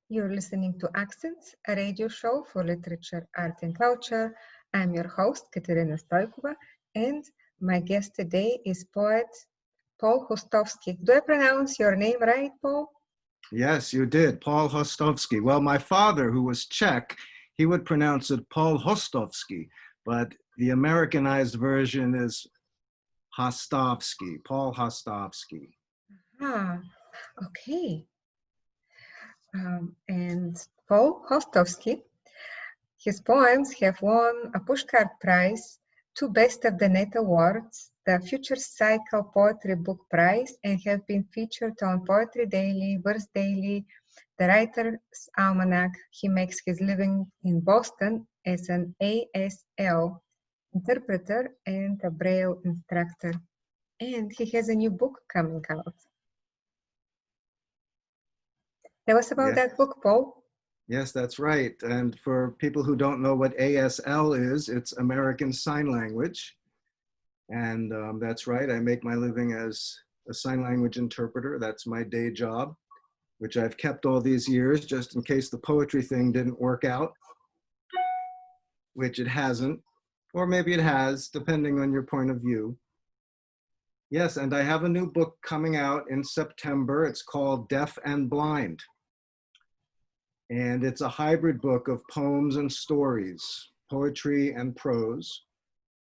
You're listening to Accents, a radio show for literature, art, and culture. I'm your host, Katerina Stoikova, and my guest today is poet Paul Hostovsky. Do I pronounce your name right, Paul? Yes, you did, Paul Hostovsky. Well, my father, who was Czech, he would pronounce it Paul Hostovsky, but the Americanized version is Hostovsky, Paul Hostovsky. Ah, okay. And Paul Hostovsky, his poems have won a Pushcart Prize, 2 Best of the Net awards, the FutureCycle Poetry Book Prize, and have been featured on Poetry Daily, Verse Daily, the Writer's Almanac. He makes his living in Boston as an ASL interpreter and a Braille instructor. And he has a new book coming out. Tell us about that book, Paul. Yes, that's right. And for people who don't know what ASL is, it's American Sign Language. And that's right, I make my living as a sign language interpreter. That's my day job, which I've kept all these years just in case the poetry thing didn't work out, which it hasn't, or maybe it has, depending on your point of view. Yes, and I have a new book coming out in September. It's called Deaf and Blind. And it's a hybrid book of poems and stories, poetry and prose,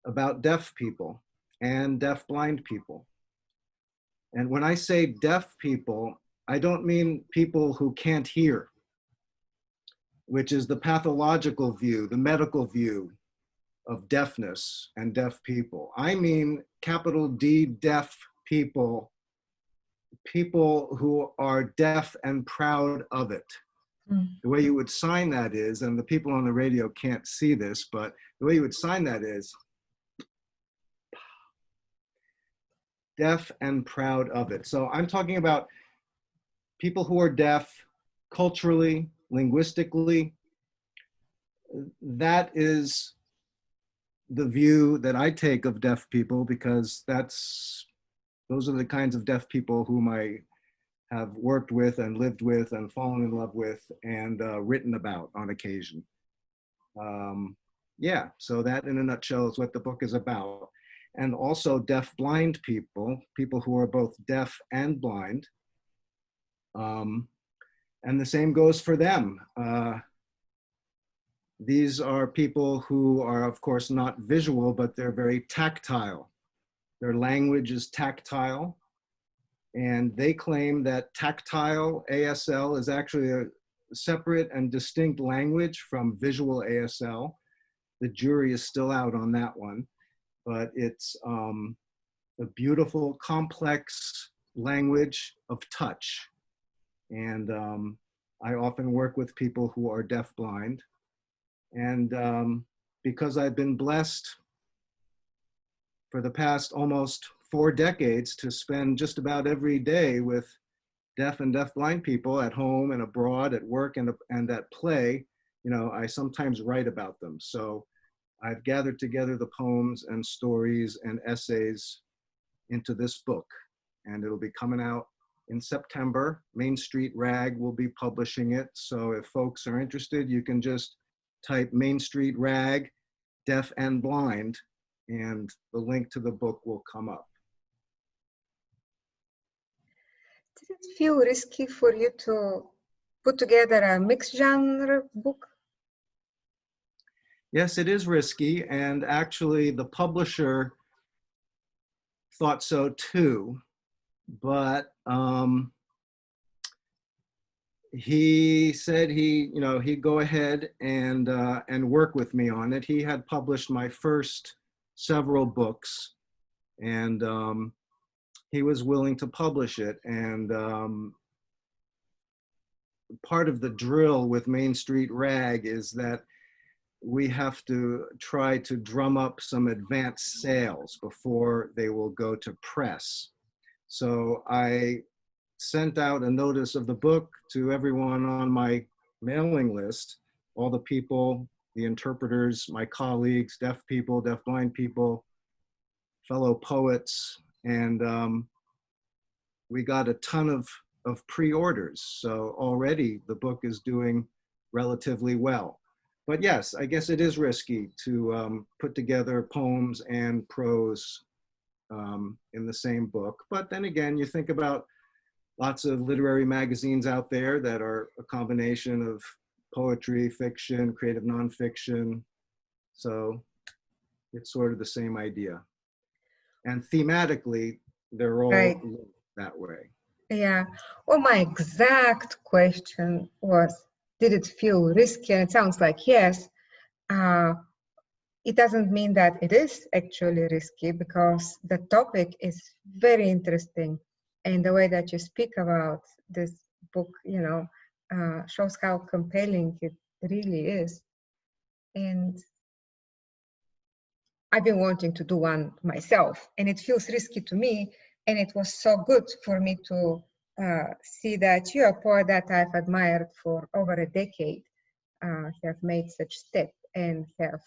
about deaf people and deaf-blind people. And when I say deaf people, I don't mean people who can't hear, which is the pathological view, the medical view of deafness and deaf people. I mean capital D deaf people, people who are deaf and proud of it. The way you would sign that is, and the people on the radio can't see this, but the way you would sign that is deaf and proud of it. So I'm talking about people who are deaf culturally, linguistically. That is the view that I take of deaf people, because those are the kinds of deaf people whom I have worked with and lived with and fallen in love with and written about on occasion. Yeah, so that in a nutshell is what the book is about. And also deaf-blind people, people who are both deaf and blind. And the same goes for them. These are people who are, of course, not visual, but they're very tactile. Their language is tactile. And they claim that tactile ASL is actually a separate and distinct language from visual ASL. The jury is still out on that one, but it's a beautiful, complex language of touch. And I often work with people who are deaf-blind. And because I've been blessed for the past almost 4 decades to spend just about every day with deaf and deaf-blind people at home and abroad, at work and at play, you know, I sometimes write about them. So I've gathered together the poems and stories and essays into this book, and it'll be coming out in September. Main Street Rag will be publishing it. So if folks are interested, you can just type Main Street Rag, Deaf and Blind, and the link to the book will come up. Did it feel risky for you to put together a mixed genre book? Yes, it is risky, and actually the publisher thought so too, but he said he'd go ahead and work with me on it. He had published my first several books, and he was willing to publish it. And part of the drill with Main Street Rag is that we have to try to drum up some advanced sales before they will go to press. So I sent out a notice of the book to everyone on my mailing list, all the people, the interpreters, my colleagues, deaf people, deaf-blind people, fellow poets, and we got a ton of of pre-orders. So already the book is doing relatively well. But yes, I guess it is risky to put together poems and prose in the same book. But then again, you think about lots of literary magazines out there that are a combination of poetry, fiction, creative nonfiction. So it's sort of the same idea. And thematically, they're all Right. that way. Yeah. Well, my exact question was, did it feel risky? And it sounds like yes. It doesn't mean that it is actually risky, because the topic is very interesting. And the way that you speak about this book, shows how compelling it really is. And I've been wanting to do one myself, and it feels risky to me. And it was so good for me to see that you're a poet that I've admired for over a decade, have made such step and have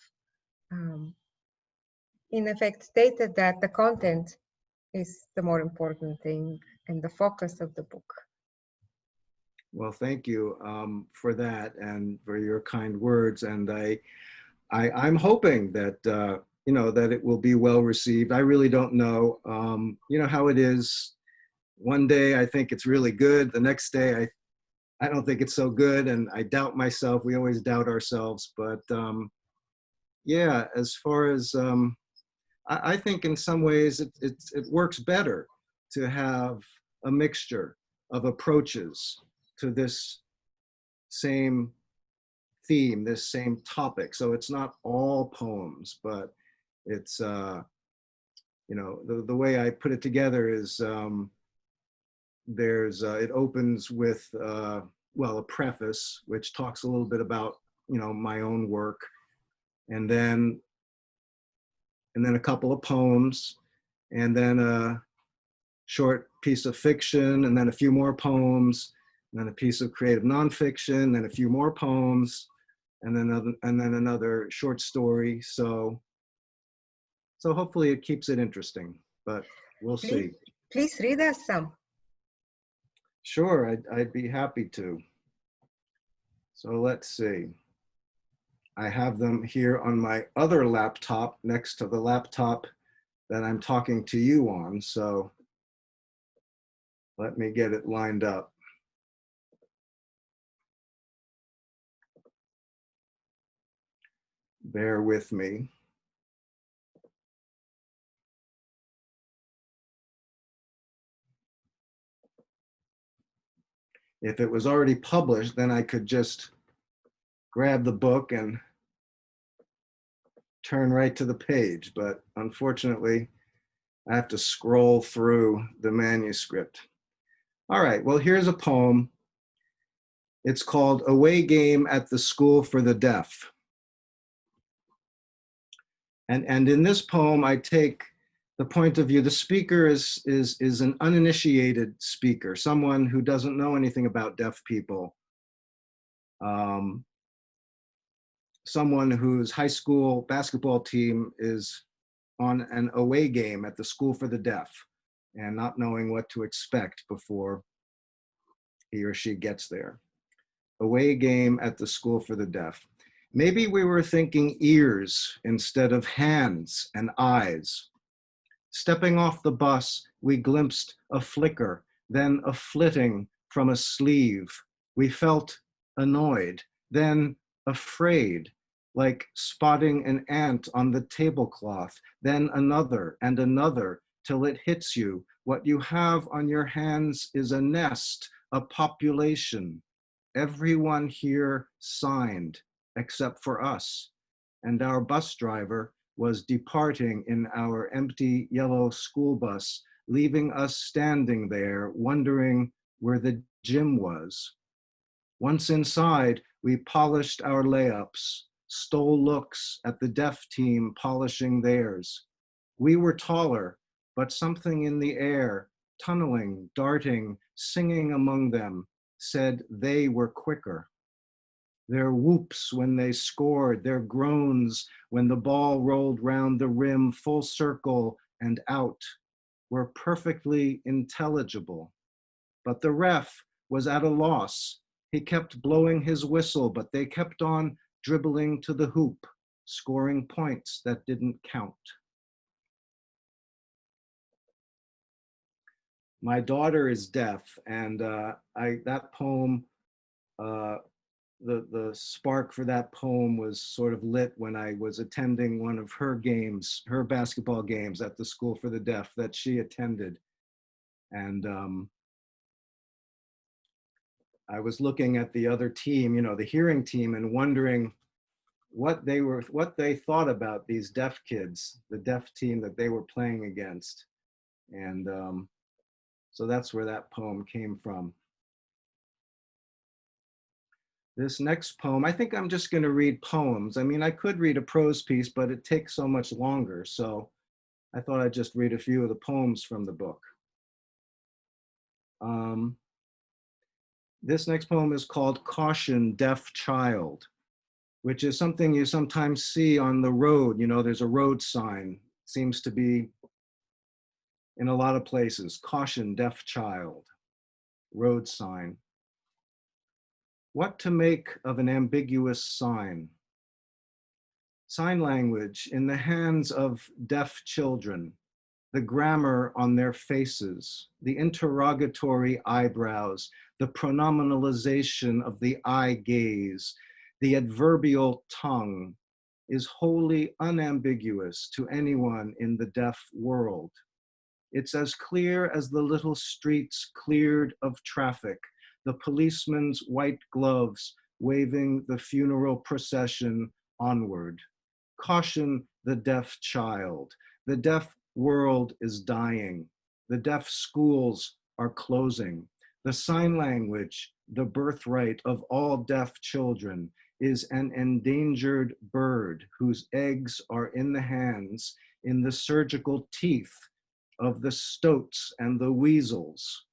in effect stated that the content is the more important thing and the focus of the book. Well, thank you for that and for your kind words. And I'm hoping that that it will be well received. I really don't know. You know how it is. One day I think it's really good. The next day I don't think it's so good, and I doubt myself. We always doubt ourselves. But yeah, as far as I think in some ways it works better to have a mixture of approaches to this same theme, this same topic. So it's not all poems, but it's, the way I put it together is it opens with, a preface, which talks a little bit about, my own work. And then a couple of poems, and then a short piece of fiction, and then a few more poems, and then a piece of creative nonfiction, then a few more poems, and then another short story. So hopefully it keeps it interesting, but we'll see. Please read us some. Sure, I'd be happy to. So let's see. I have them here on my other laptop next to the laptop that I'm talking to you on. So let me get it lined up. Bear with me. If it was already published, then I could just grab the book and turn right to the page. But unfortunately, I have to scroll through the manuscript. All right, well, here's a poem. It's called Away Game at the School for the Deaf. And in this poem, I take the point of view, the speaker is an uninitiated speaker, someone who doesn't know anything about deaf people. Someone whose high school basketball team is on an away game at the School for the Deaf and not knowing what to expect before he or she gets there. Away game at the School for the Deaf. Maybe we were thinking ears instead of hands and eyes. Stepping off the bus, we glimpsed a flicker, then a flitting from a sleeve. We felt annoyed, then afraid, like spotting an ant on the tablecloth, then another and another, till it hits you. What you have on your hands is a nest, a population. Everyone here signed, except for us. And our bus driver was departing in our empty yellow school bus, leaving us standing there, wondering where the gym was. Once inside, we polished our layups, stole looks at the deaf team polishing theirs. We were taller, but something in the air, tunneling, darting, singing among them, said they were quicker. Their whoops when they scored, their groans when the ball rolled round the rim full circle and out, were perfectly intelligible. but the ref was at a loss. He kept blowing his whistle, but they kept on dribbling to the hoop, scoring points that didn't count. My daughter is deaf, and that poem, the spark for that poem was sort of lit when I was attending one of her games, her basketball games at the School for the Deaf that she attended. And I was looking at the other team, you know, the hearing team, and wondering what they thought about these deaf kids, the deaf team that they were playing against. And so that's where that poem came from. This next poem, I think I'm just going to read poems. I mean, I could read a prose piece, but it takes so much longer. So I thought I'd just read a few of the poems from the book. This next poem is called Caution, Deaf Child, which is something you sometimes see on the road. You know, there's a road sign, seems to be in a lot of places. Caution, deaf child, road sign. What to make of an ambiguous sign? Sign language in the hands of deaf children, the grammar on their faces, the interrogatory eyebrows, the pronominalization of the eye gaze, the adverbial tongue is wholly unambiguous to anyone in the deaf world. It's as clear as the little streets cleared of traffic, the policeman's white gloves waving the funeral procession onward. Caution the deaf child. The deaf world is dying. The deaf schools are closing. The sign language, the birthright of all deaf children, is an endangered bird whose eggs are in the hands, in the surgical teeth of the stoats and the weasels,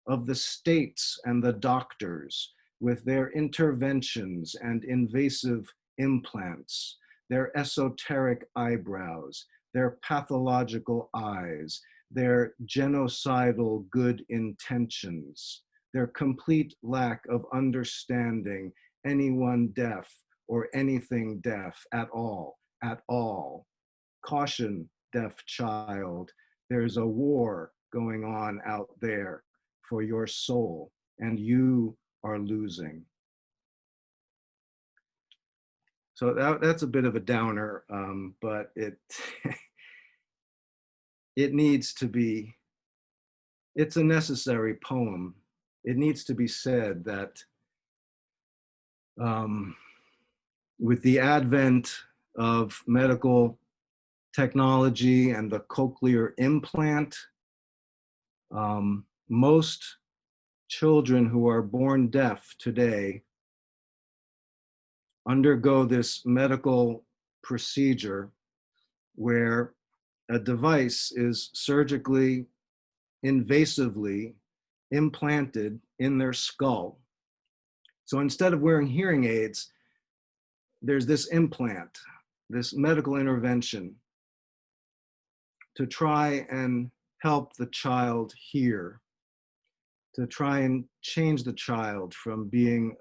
of the states and the doctors, with their interventions and invasive implants, their esoteric eyebrows, their pathological eyes, their genocidal good intentions, their complete lack of understanding anyone deaf or anything deaf at all, at all. Caution, deaf child, there's a war going on out there for your soul, and you are losing. So that's a bit of a downer, but it it needs to be, it's a necessary poem. It needs to be said that with the advent of medical technology and the cochlear implant, most children who are born deaf today undergo this medical procedure where a device is surgically, invasively implanted in their skull. So instead of wearing hearing aids, there's this implant, this medical intervention to try and help the child hear, to try and change the child from being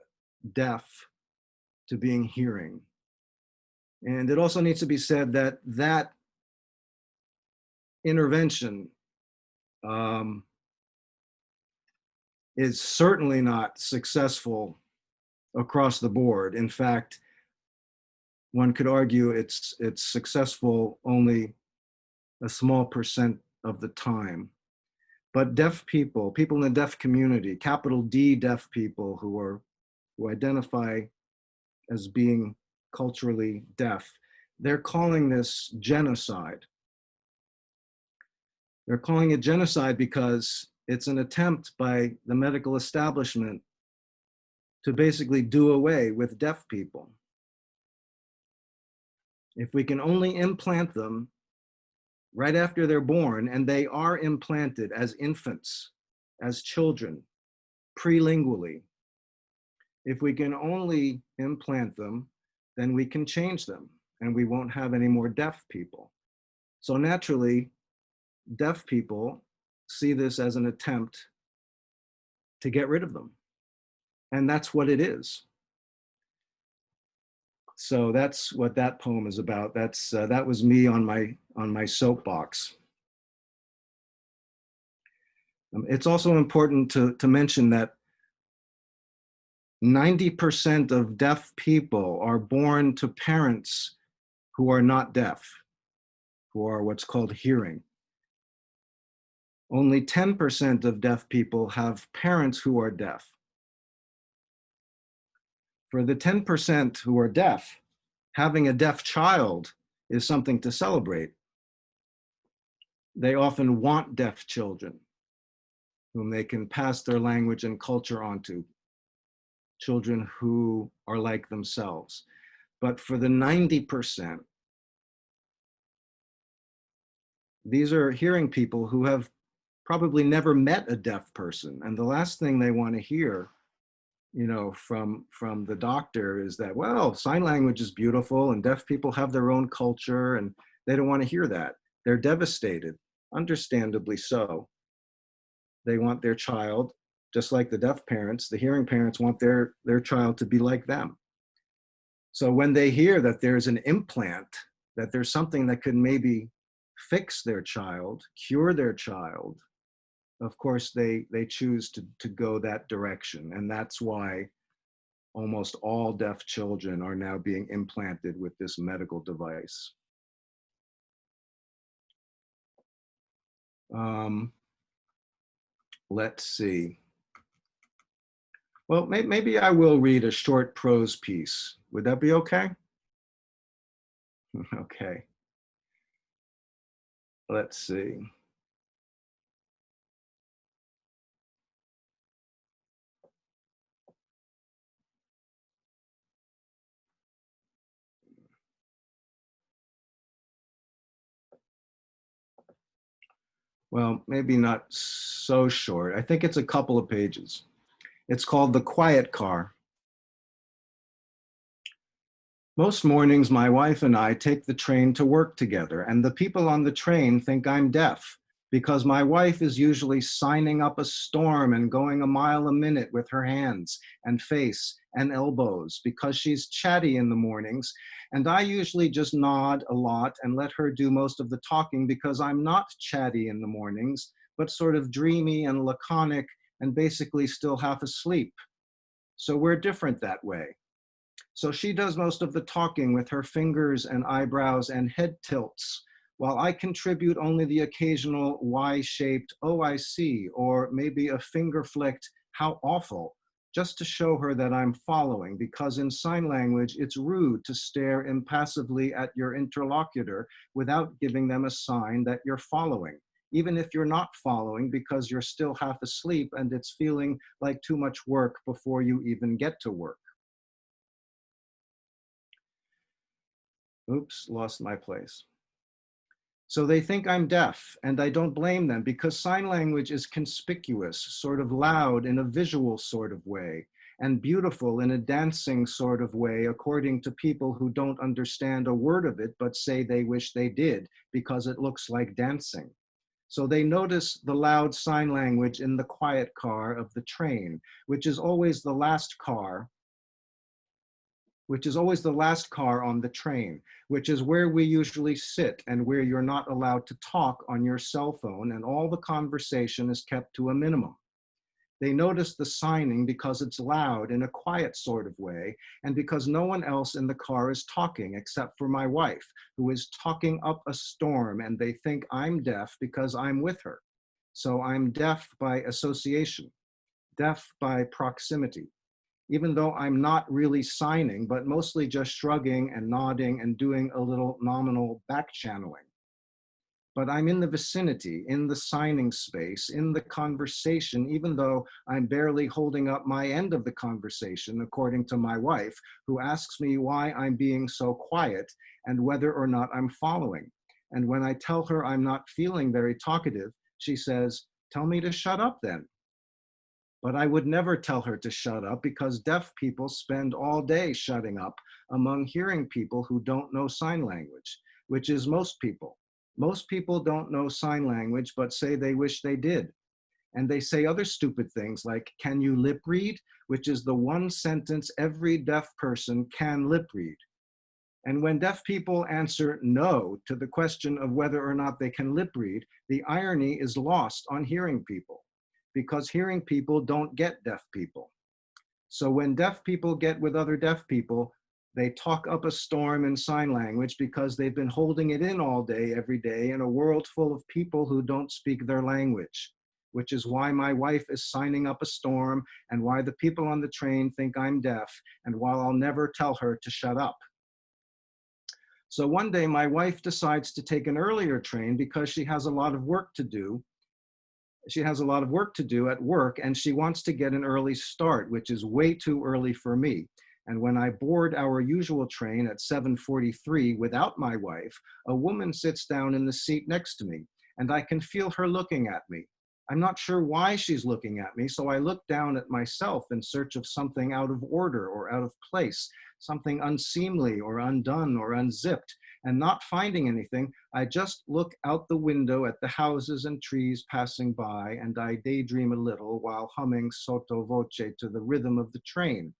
deaf to being hearing. And it also needs to be said that that intervention is certainly not successful across the board. In fact, one could argue it's successful only a small percent of the time. But deaf people, people in the deaf community, capital D deaf people who identify as being culturally deaf, they're calling this genocide. They're calling it genocide because it's an attempt by the medical establishment to basically do away with deaf people. If we can only implant them right after they're born, and they are implanted as infants, as children, prelingually, if we can only implant them, then we can change them and we won't have any more deaf people. So naturally, deaf people see this as an attempt to get rid of them. And that's what it is. So that's what that poem is about. That was me on my soapbox. It's also important to mention that 90% of deaf people are born to parents who are not deaf, who are what's called hearing. Only 10% of deaf people have parents who are deaf. For the 10% who are deaf, having a deaf child is something to celebrate. They often want deaf children whom they can pass their language and culture onto, children who are like themselves. But for the 90%, these are hearing people who have probably never met a deaf person. And the last thing they want to hear, from the doctor is that, well, sign language is beautiful and deaf people have their own culture, and they don't want to hear that. They're devastated, understandably so. They want their child, just like the deaf parents, the hearing parents want their child to be like them. So when they hear that there's an implant, that there's something that could maybe fix their child, cure their child, of course, they choose to go that direction. And that's why almost all deaf children are now being implanted with this medical device. Let's see. Well, maybe I will read a short prose piece. Would that be okay? Okay. Let's see. Well, maybe not so short. I think it's a couple of pages. It's called The Quiet Car. Most mornings, my wife and I take the train to work together, and the people on the train think I'm deaf because my wife is usually signing up a storm and going a mile a minute with her hands and face and elbows because she's chatty in the mornings, and I usually just nod a lot and let her do most of the talking because I'm not chatty in the mornings, but sort of dreamy and laconic and basically still half asleep. So we're different that way. So she does most of the talking with her fingers and eyebrows and head tilts, while I contribute only the occasional Y-shaped, oh, I see, or maybe a finger-flicked, how awful, just to show her that I'm following, because in sign language, it's rude to stare impassively at your interlocutor without giving them a sign that you're following, even if you're not following because you're still half asleep and it's feeling like too much work before you even get to work. Oops, lost my place. So they think I'm deaf, and I don't blame them because sign language is conspicuous, sort of loud in a visual sort of way, and beautiful in a dancing sort of way, according to people who don't understand a word of it, but say they wish they did because it looks like dancing. So they notice the loud sign language in the quiet car of the train, which is always the last car on the train, which is where we usually sit and where you're not allowed to talk on your cell phone and all the conversation is kept to a minimum. They notice the signing because it's loud in a quiet sort of way and because no one else in the car is talking except for my wife, who is talking up a storm, and they think I'm deaf because I'm with her. So I'm deaf by association, deaf by proximity, even though I'm not really signing, but mostly just shrugging and nodding and doing a little nominal back channeling. But I'm in the vicinity, in the signing space, in the conversation, even though I'm barely holding up my end of the conversation, according to my wife, who asks me why I'm being so quiet and whether or not I'm following. And when I tell her I'm not feeling very talkative, she says, "Tell me to shut up then." But I would never tell her to shut up because deaf people spend all day shutting up among hearing people who don't know sign language, which is most people. Most people don't know sign language, but say they wish they did. And they say other stupid things like, can you lip read? Which is the one sentence every deaf person can lip read. And when deaf people answer no to the question of whether or not they can lip read, the irony is lost on hearing people, because hearing people don't get deaf people. So when deaf people get with other deaf people, they talk up a storm in sign language because they've been holding it in all day, every day, in a world full of people who don't speak their language, which is why my wife is signing up a storm and why the people on the train think I'm deaf and why I'll never tell her to shut up. So one day my wife decides to take an earlier train because she has a lot of work to do. She has a lot of work to do at work, and she wants to get an early start, which is way too early for me. And when I board our usual train at 7:43 without my wife, a woman sits down in the seat next to me, and I can feel her looking at me. I'm not sure why she's looking at me, so I look down at myself in search of something out of order or out of place, something unseemly or undone or unzipped. And not finding anything, I just look out the window at the houses and trees passing by, and I daydream a little while humming sotto voce to the rhythm of the train.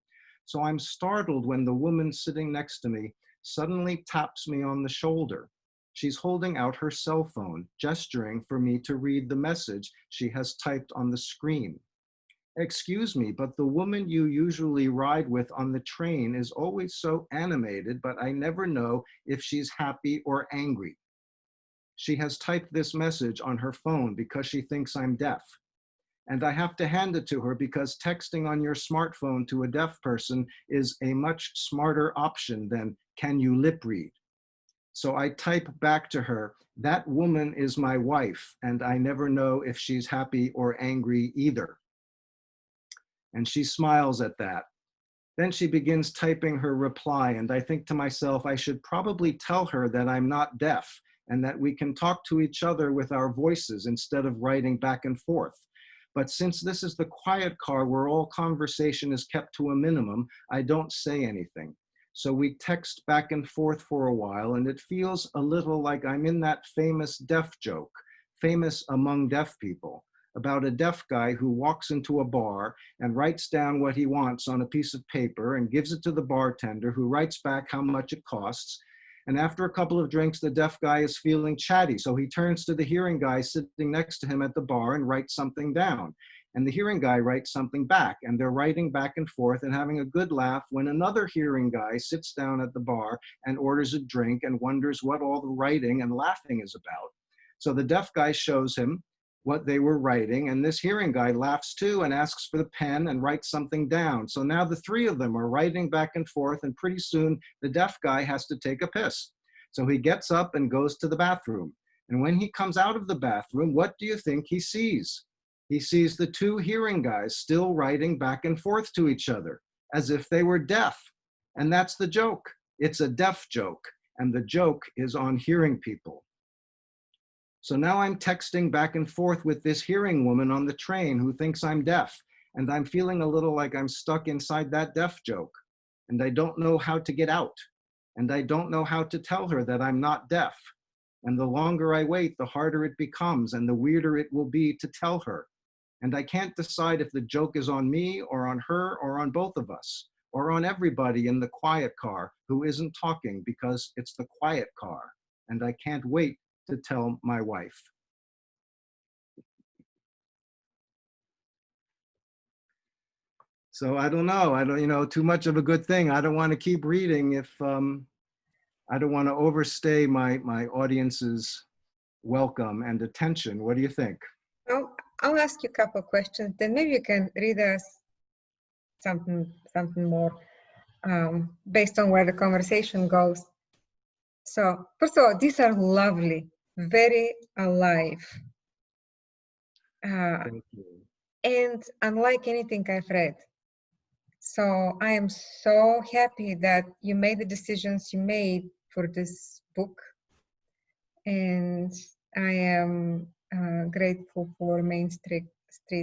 So I'm startled when the woman sitting next to me suddenly taps me on the shoulder. She's holding out her cell phone, gesturing for me to read the message she has typed on the screen. Excuse me, but the woman you usually ride with on the train is always so animated, but I never know if she's happy or angry. She has typed this message on her phone because she thinks I'm deaf. And I have to hand it to her because texting on your smartphone to a deaf person is a much smarter option than, can you lip read? So I type back to her, that woman is my wife, and I never know if she's happy or angry either. And she smiles at that. Then she begins typing her reply, and I think to myself, I should probably tell her that I'm not deaf and that we can talk to each other with our voices instead of writing back and forth. But since this is the quiet car where all conversation is kept to a minimum, I don't say anything. So we text back and forth for a while, and it feels a little like I'm in that famous deaf joke, famous among deaf people, about a deaf guy who walks into a bar and writes down what he wants on a piece of paper and gives it to the bartender, who writes back how much it costs. And after a couple of drinks, the deaf guy is feeling chatty, so he turns to the hearing guy sitting next to him at the bar and writes something down. And the hearing guy writes something back, and they're writing back and forth and having a good laugh when another hearing guy sits down at the bar and orders a drink and wonders what all the writing and laughing is about. So the deaf guy shows him what they were writing, and this hearing guy laughs too and asks for the pen and writes something down. So now the three of them are writing back and forth, and pretty soon the deaf guy has to take a piss. So he gets up and goes to the bathroom. And when he comes out of the bathroom, what do you think he sees? He sees the two hearing guys still writing back and forth to each other as if they were deaf. And that's the joke. It's a deaf joke, and the joke is on hearing people. So now I'm texting back and forth with this hearing woman on the train who thinks I'm deaf, and I'm feeling a little like I'm stuck inside that deaf joke, and I don't know how to get out, and I don't know how to tell her that I'm not deaf. And the longer I wait, the harder it becomes, and the weirder it will be to tell her. And I can't decide if the joke is on me or on her or on both of us, or on everybody in the quiet car who isn't talking because it's the quiet car, and I can't wait to tell my wife. So I don't know, too much of a good thing. I don't want to keep reading if I don't want to overstay my audience's welcome and attention. What do you think? Well, I'll ask you a couple of questions, then maybe you can read us something more based on where the conversation goes. So first of all, these are lovely, very alive. Thank you. And unlike anything I've read. So I am so happy that you made the decisions you made for this book. And I am grateful for Main Street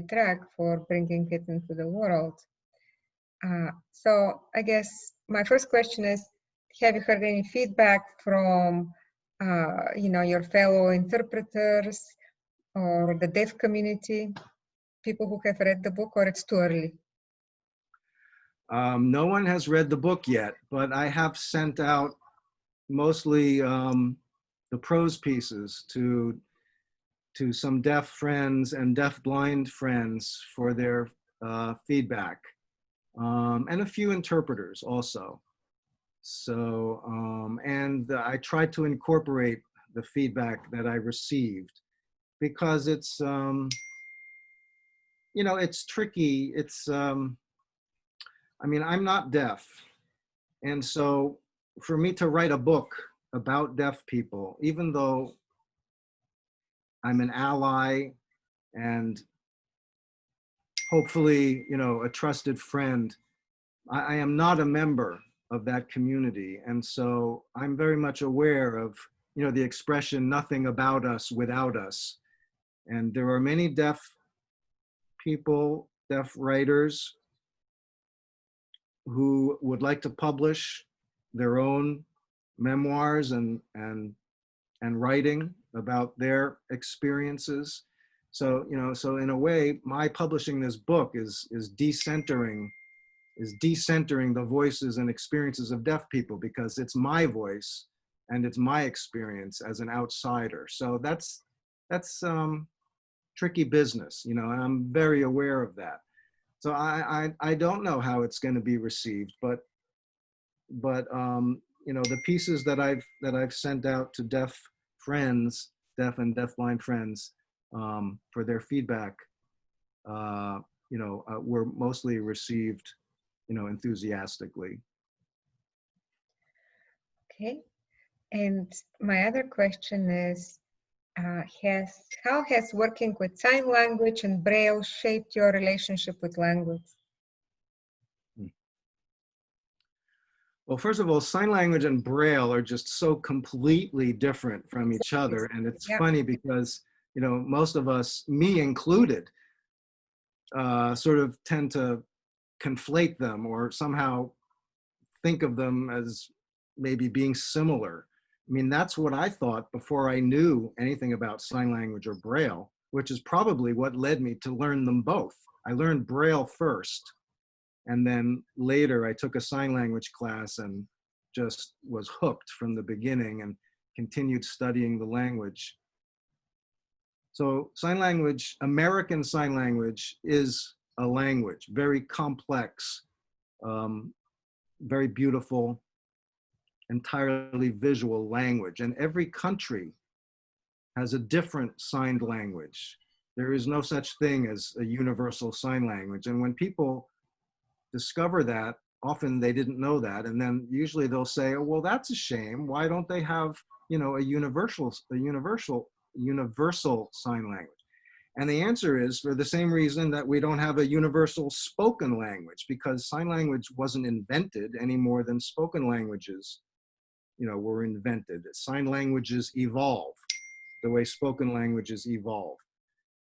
Track for bringing it into the world. So I guess my first question is, have you heard any feedback from your fellow interpreters or the deaf community? people who have read the book, or it's too early? No one has read the book yet, but I have sent out mostly the prose pieces to some deaf friends and deaf-blind friends for their feedback, and a few interpreters also. So, and I tried to incorporate the feedback that I received, because it's, you know, it's tricky. It's, I mean, I'm not deaf. And so for me to write a book about deaf people, even though I'm an ally and hopefully, you know, a trusted friend, I am not a member of that community. And so I'm very much aware of, you know, the expression, nothing about us without us. And there are many deaf people, deaf writers, who would like to publish their own memoirs and writing about their experiences. So, you know, so in a way, my publishing this book is decentering the voices and experiences of deaf people, because it's my voice and it's my experience as an outsider. So that's tricky business, you know, and I'm very aware of that. So I don't know how it's going to be received, but you know, the pieces that I've sent out to deaf friends, deaf and deafblind friends, for their feedback, you know, were mostly received, you know, enthusiastically. Okay. And my other question is, how has working with sign language and Braille shaped your relationship with language? Well, first of all, sign language and Braille are just so completely different from each other. And it's funny because, you know, most of us, me included, sort of tend to conflate them or somehow think of them as maybe being similar. I mean, that's what I thought before I knew anything about sign language or Braille, which is probably what led me to learn them both. I learned Braille first, and then later I took a sign language class and just was hooked from the beginning and continued studying the language. So sign language, American Sign Language, is a language, very complex, very beautiful, entirely visual language. And every country has a different signed language. There is no such thing as a universal sign language. And when people discover that, often they didn't know that. And then usually they'll say, oh, well, that's a shame. Why don't they have, you know, a universal sign language? And the answer is for the same reason that we don't have a universal spoken language, because sign language wasn't invented any more than spoken languages, you know, were invented. Sign languages evolve the way spoken languages evolve.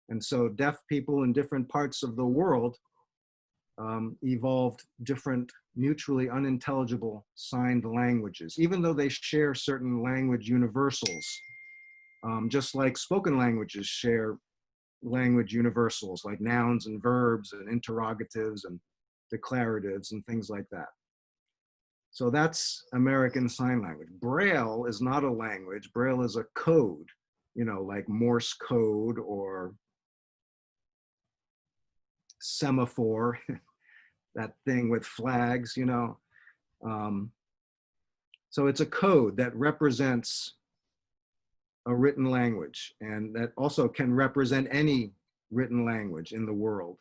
And so deaf people in different parts of the world evolved different mutually unintelligible signed languages, even though they share certain language universals, just like spoken languages share language universals like nouns and verbs and interrogatives and declaratives and things like that. So that's American Sign Language. Braille is not a language. Braille is a code, you know, like Morse code or semaphore, that thing with flags, you know. So it's a code that represents a written language, and that also can represent any written language in the world.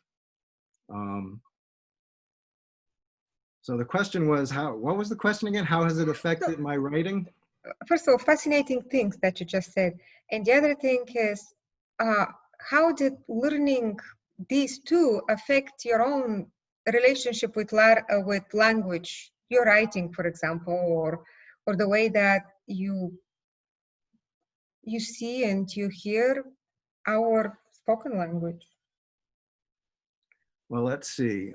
So the question was, what was the question again? How has it affected my writing? First of all, fascinating things that you just said. And the other thing is, how did learning these two affect your own relationship with language, your writing, for example, or the way that you see and you hear our spoken language? Well, let's see.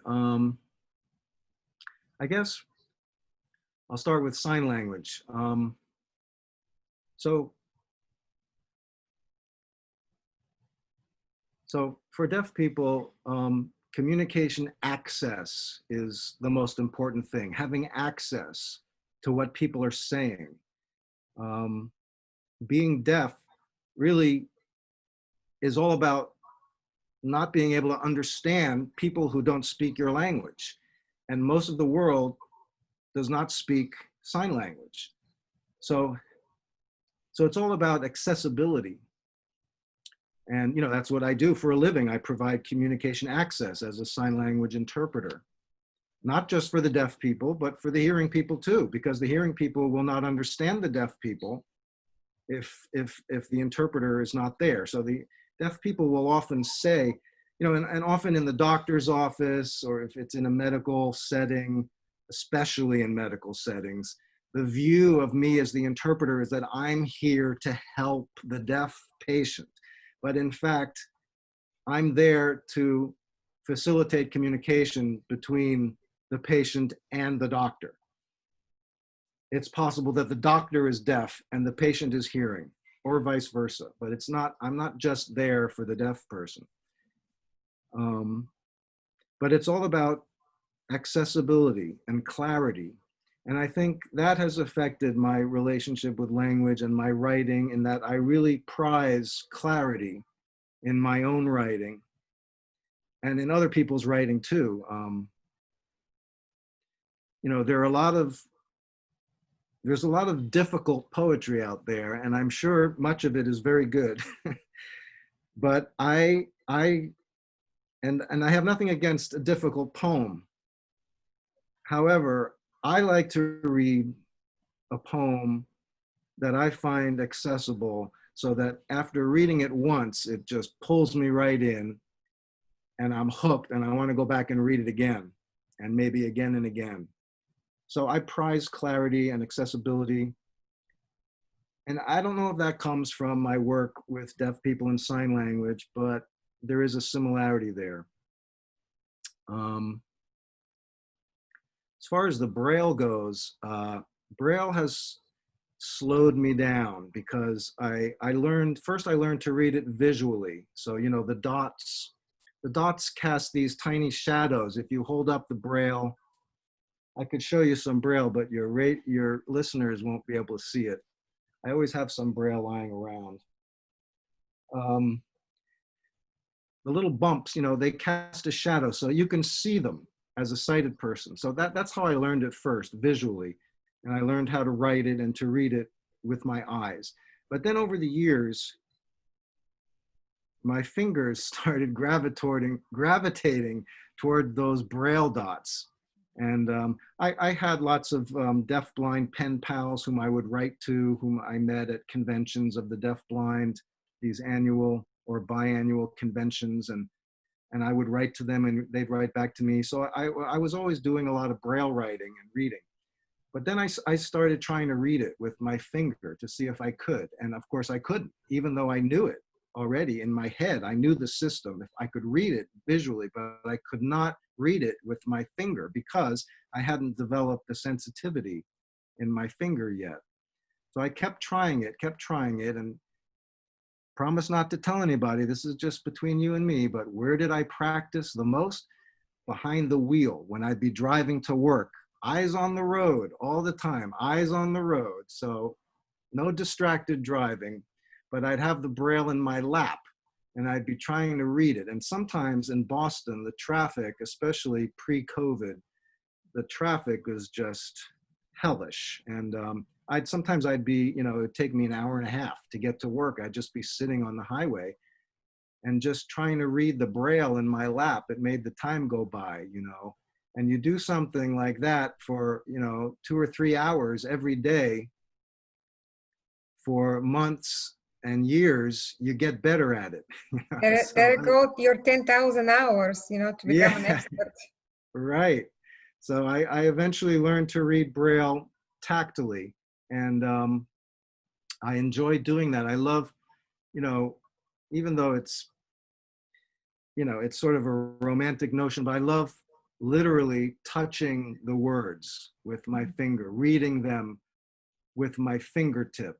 I guess I'll start with sign language. So So for deaf people, communication access is the most important thing, having access to what people are saying. Um, Being deaf really is all about not being able to understand people who don't speak your language. And most of the world does not speak sign language. So, so it's all about accessibility. And that's what I do for a living. I provide communication access as a sign language interpreter, not just for the deaf people, but for the hearing people too, because the hearing people will not understand the deaf people if the interpreter is not there. So the deaf people will often say, and often in the doctor's office, or if it's in a medical setting, especially in medical settings, the view of me as the interpreter is that I'm here to help the deaf patient. But in fact, I'm there to facilitate communication between the patient and the doctor. It's possible that the doctor is deaf and the patient is hearing, or vice versa, but I'm not just there for the deaf person. But it's all about accessibility and clarity. And I think that has affected my relationship with language and my writing, in that I really prize clarity in my own writing and in other people's writing too. There's a lot of difficult poetry out there, and I'm sure much of it is very good. But I have nothing against a difficult poem. However, I like to read a poem that I find accessible, so that after reading it once, it just pulls me right in and I'm hooked and I want to go back and read it again, and maybe again and again. So I prize clarity and accessibility. And I don't know if that comes from my work with deaf people in sign language, but there is a similarity there. As far as the Braille goes, Braille has slowed me down because I learned to read it visually. So, the dots cast these tiny shadows. If you hold up the Braille, I could show you some Braille, but your listeners won't be able to see it. I always have some Braille lying around. The little bumps, they cast a shadow, so you can see them as a sighted person. So that's how I learned it first, visually. And I learned how to write it and to read it with my eyes. But then over the years, my fingers started gravitating toward those Braille dots. And I had lots of deafblind pen pals whom I would write to, whom I met at conventions of the deafblind, these annual or biannual conventions, and I would write to them and they'd write back to me. So I was always doing a lot of Braille writing and reading. But then I started trying to read it with my finger to see if I could. And of course I couldn't, even though I knew it already in my head. I knew the system. If I could read it visually, but I could not read it with my finger because I hadn't developed the sensitivity in my finger yet. So I kept trying it, and promise not to tell anybody. This is just between you and me, but where did I practice the most? Behind the wheel, when I'd be driving to work. Eyes on the road all the time, eyes on the road. So no distracted driving, but I'd have the Braille in my lap and I'd be trying to read it. And sometimes in Boston, the traffic, especially pre-COVID, the traffic was just hellish. And sometimes I'd be, it'd take me an hour and a half to get to work. I'd just be sitting on the highway and just trying to read the Braille in my lap. It made the time go by, And you do something like that for, 2 or 3 hours every day for months and years, you get better at it. There go your 10,000 hours, to become an expert. Right. So I eventually learned to read Braille tactily, and I enjoy doing that. I love, even though it's, it's sort of a romantic notion, but I love literally touching the words with my finger, reading them with my fingertip.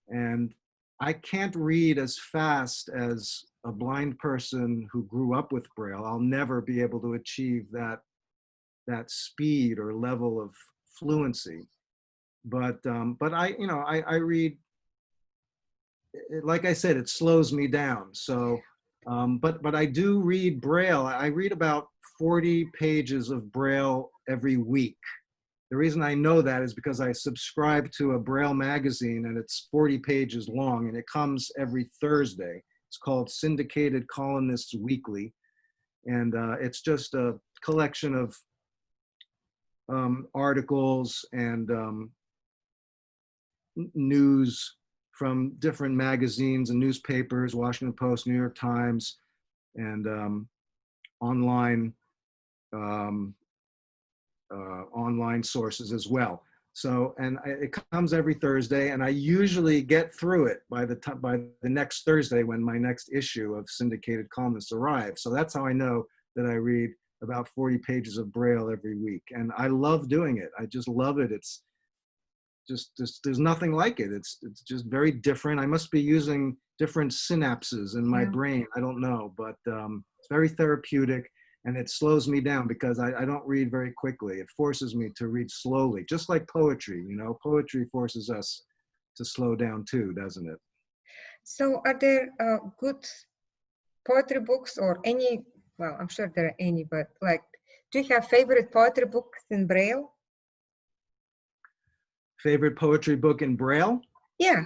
And I can't read as fast as a blind person who grew up with Braille, I'll never be able to achieve that speed or level of fluency. But I read, like I said, it slows me down. So, but I do read Braille. I read about 40 pages of Braille every week. The reason I know that is because I subscribe to a Braille magazine, and it's 40 pages long, and it comes every Thursday. It's called Syndicated Columnists Weekly, and it's just a collection of articles and news from different magazines and newspapers, Washington Post, New York Times, and online online sources as well. So, and it comes every Thursday, and I usually get through it by the next Thursday when my next issue of Syndicated Columnists arrives. So that's how I know that I read about 40 pages of Braille every week, and I love doing it. I just love it. It's just there's nothing like it. It's just very different. I must be using different synapses in my brain. I don't know, but it's very therapeutic. And it slows me down because I don't read very quickly. It forces me to read slowly, just like poetry. You know, poetry forces us to slow down too, doesn't it? So are there good poetry books or any, well, I'm sure there are any, but like, do you have favorite poetry books in Braille? Favorite poetry book in Braille? Yeah.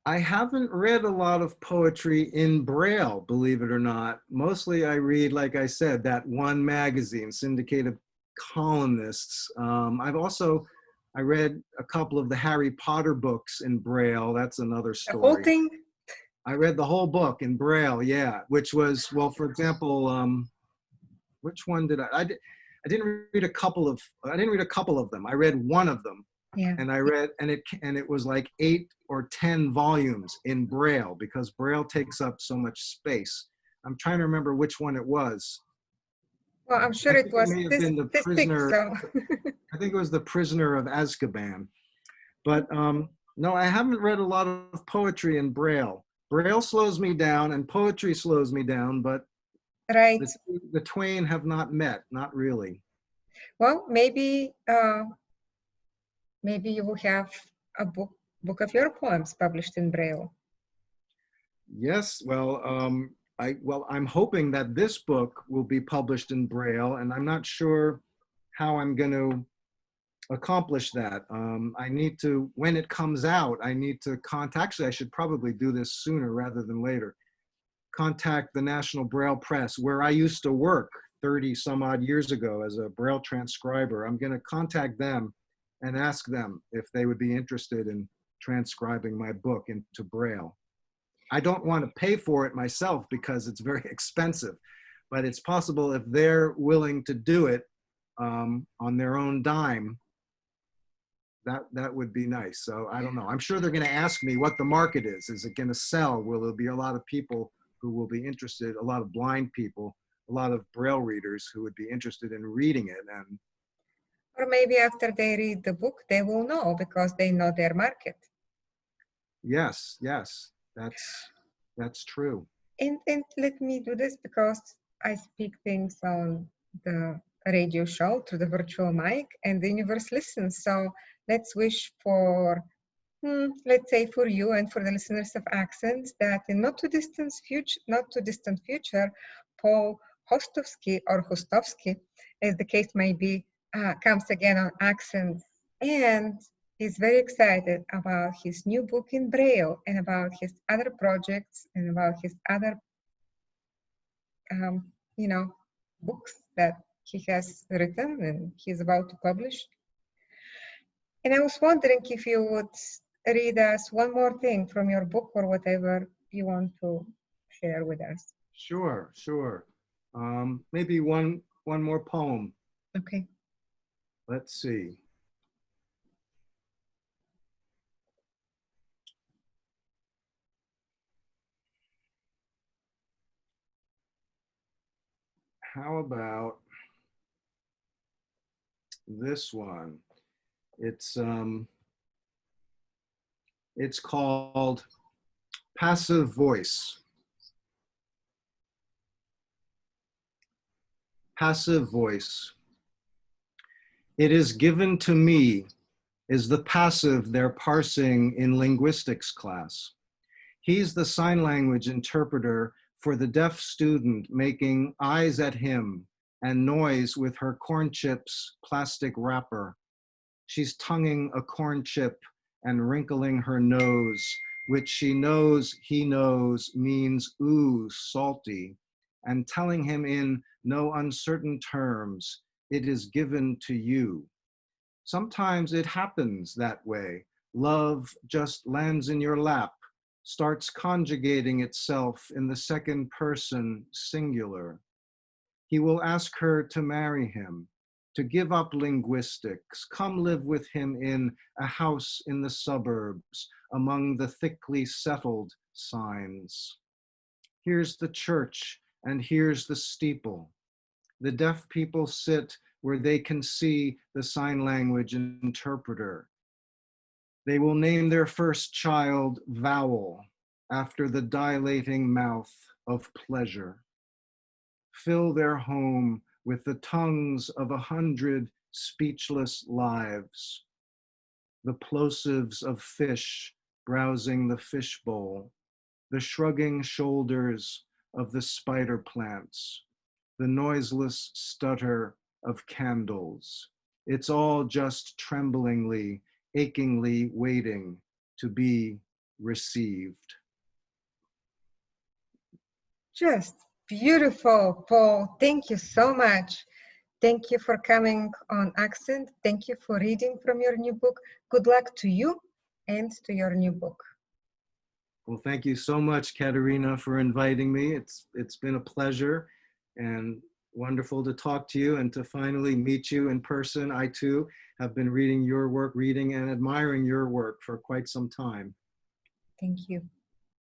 I haven't read a lot of poetry in Braille, believe it or not. Mostly I read, like I said, that one magazine, Syndicated Columnists. I read a couple of the Harry Potter books in Braille. That's another story. The whole thing? I read the whole book in Braille, yeah, which was, well, for example, which one did I didn't read a couple of them. I read one of them. Yeah. And I read, and it was like 8 or 10 volumes in Braille, because Braille takes up so much space. I'm trying to remember which one it was. Well, I'm sure it was may have been the prisoner. So. I think it was the Prisoner of Azkaban. But no, I haven't read a lot of poetry in Braille. Braille slows me down, and poetry slows me down, but right. The twain have not met, not really. Well, maybe maybe you will have a book of your poems published in Braille. Yes, well, I'm hoping that this book will be published in Braille, and I'm not sure how I'm going to accomplish that. I need to, when it comes out, I need to actually, I should probably do this sooner rather than later. Contact the National Braille Press, where I used to work 30 some odd years ago as a Braille transcriber. I'm going to contact them and ask them if they would be interested in transcribing my book into Braille. I don't want to pay for it myself because it's very expensive, but it's possible if they're willing to do it on their own dime, that would be nice. So I don't know. I'm sure they're going to ask me what the market is. Is it going to sell? Will there be a lot of people who will be interested, a lot of blind people, a lot of Braille readers who would be interested in reading it? And or maybe after they read the book, they will know because they know their market. Yes, that's true. And let me do this because I speak things on the radio show through the virtual mic, and the universe listens. So let's wish for, let's say for you and for the listeners of Accents, that in not too distant future, Paul Hostovsky or Hostovsky, as the case may be, comes again on Accents, and he's very excited about his new book in Braille and about his other projects and about his other, books that he has written and he's about to publish. And I was wondering if you would read us one more thing from your book or whatever you want to share with us. Sure. Maybe one more poem. Okay. Let's see. How about this one? It's called Passive voice. Passive voice. It is given to me is the passive they're parsing in linguistics class. He's the sign language interpreter for the deaf student making eyes at him and noise with her corn chips plastic wrapper. She's tonguing a corn chip and wrinkling her nose, which she knows he knows means ooh, salty, and telling him in no uncertain terms, it is given to you. Sometimes it happens that way. Love just lands in your lap, starts conjugating itself in the second person singular. He will ask her to marry him, to give up linguistics, come live with him in a house in the suburbs among the thickly settled signs. Here's the church and here's the steeple. The deaf people sit where they can see the sign language interpreter. They will name their first child Vowel after the dilating mouth of pleasure. Fill their home with the tongues of 100 speechless lives, the plosives of fish browsing the fishbowl, the shrugging shoulders of the spider plants, the noiseless stutter of candles. It's all just tremblingly, achingly waiting to be received. Just beautiful, Paul. Thank you so much. Thank you for coming on Accent. Thank you for reading from your new book. Good luck to you and to your new book. Well, thank you so much, Katerina, for inviting me. It's been a pleasure and wonderful to talk to you and to finally meet you in person. I too have been reading your work, reading and admiring your work for quite some time. Thank you.